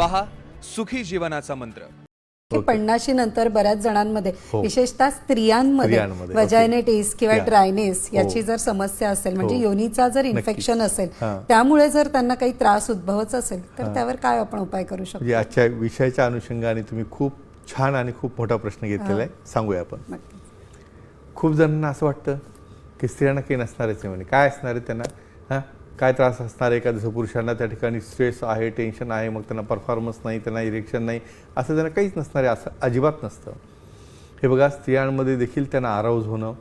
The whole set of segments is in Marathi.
पहा सुखी जीवनाचा मंत्र। 50 नंतर बऱ्याच जणांमध्ये हो. विशेषतः स्त्रियांमध्ये स्त्रियांमध्ये, व्हजायनेटिस किंवा Yeah. ड्रायनेस याची हो. जर समस्या असेल म्हणजे हो. योनीचा जर नक्कीच. इन्फेक्शन असेल हां. त्यामुळे जर त्यांना काही त्रास उद्भवत असेल तर हां. त्यावर काय आपण उपाय करू शकतो? म्हणजे आजच्या विषयाच्या अनुषंगाने तुम्ही खूप छान आणि खूप मोठा प्रश्न घेतलेला आहे, सांगूया आपण। नक्कीच. खूप जणांना असं वाटतं की स्त्रियांना काही नसणारच आहे, म्हणजे काय असणार आहे त्यांना, हां काय त्रास असणार आहे का? जसं पुरुषांना त्या ठिकाणी स्ट्रेस आहे, टेन्शन आहे, मग त्यांना परफॉर्मन्स नाही, त्यांना इरेक्शन नाही, असं त्यांना काहीच नसणार आहे, असं अजिबात नसतं। हे बघा, स्त्रियांमध्ये देखील त्यांना अराउज होणं,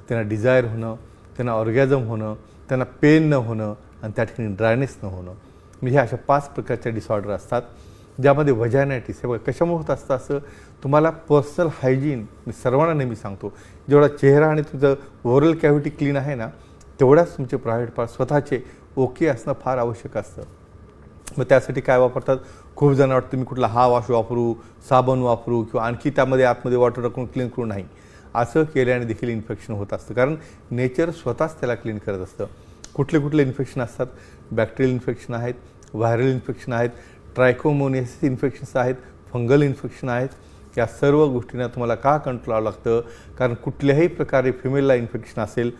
त्यांना डिझायर होणं, त्यांना ऑर्गॅझम होणं, त्यांना पेन न होणं आणि त्या ठिकाणी ड्रायनेस न होणं, म्हणजे हे अशा 5 प्रकारच्या डिसऑर्डर असतात ज्यामध्ये व्हजायनायटिस हे बघा कशामुळे होत असतं असं तुम्हाला पर्सनल हायजीन मी सर्वांना नेहमी सांगतो, जेवढा चेहरा आणि तुझं ओरल कॅव्हिटी क्लीन आहे ना तेवढाच तुमचे प्रायव्हेट पार्ट स्वतःचे ओके असणं फार आवश्यक असतं। मग त्यासाठी काय वापरतात, खूप जण वाटतं मी कुठला हा वॉश वापरू, साबण वापरू किंवा आणखी त्यामध्ये आतमध्ये वॉटर टाकून क्लीन करू, नाही असं केल्याने देखील इन्फेक्शन होत असतं, कारण नेचर स्वतःच त्याला क्लीन करत असतं। कुठले कुठले इन्फेक्शन असतात, बॅक्टेरियल इन्फेक्शन आहेत, व्हायरल इन्फेक्शन आहेत, ट्रायकोमोनियासिस इन्फेक्शन्स आहेत, फंगल इन्फेक्शन आहेत। या सर्व गोष्टींना तुम्हाला का कंट्रोल करावं लागतं, कारण कुठल्याही प्रकारे फिमेलला इन्फेक्शन असेल,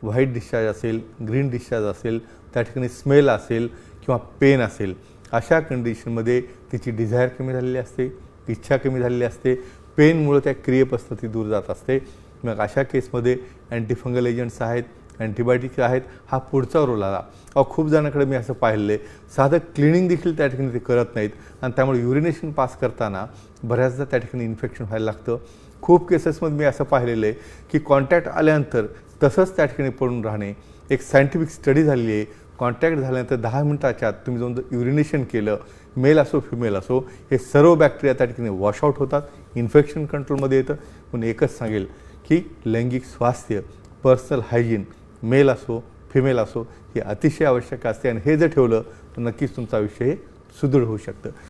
व्हाईट डिस्चार्ज असेल, ग्रीन डिस्चार्ज असेल, त्या ठिकाणी स्मेल असेल किंवा पेन असेल, अशा कंडिशनमध्ये तिची डिझायर कमी झालेली असते, इच्छा कमी झालेली असते, पेनमुळे त्या क्रियेपासून ती दूर जात असते। मग अशा केसमध्ये अँटीफंगल एजंट्स आहेत, अँटीबायोटिक्स आहेत, हा पुढचा रोल आला। खूप जणांकडे मी असं पाहिलं आहे, साधं क्लिनिंग देखील त्या ठिकाणी ते करत नाहीत आणि त्यामुळे युरिनेशन पास करताना बऱ्याचदा त्या ठिकाणी इन्फेक्शन व्हायला लागतं। खूप केसेसमध्ये मी असं पाहिलेलं आहे की कॉन्टॅक्ट आल्यानंतर तसंच त्या ठिकाणी पडून राहणे। एक सायंटिफिक स्टडी झालेली आहे, कॉन्टॅक्ट झाल्यानंतर 10 मिनिटाच्या आत तुम्ही जाऊन युरिनेशन केलं, मेल असो फिमेल असो, हे सर्व बॅक्टेरिया त्या ठिकाणी वॉशआउट होतात, इन्फेक्शन कंट्रोलमध्ये येतं। म्हणून एकच सांगेल की लैंगिक स्वास्थ्य, पर्सनल हायजीन, मेल असो फिमेल असो, हे अतिशय आवश्यक असते आणि हे जर ठेवलं तर नक्कीच तुमचं आयुष्य हे सुदृढ होऊ शकतं।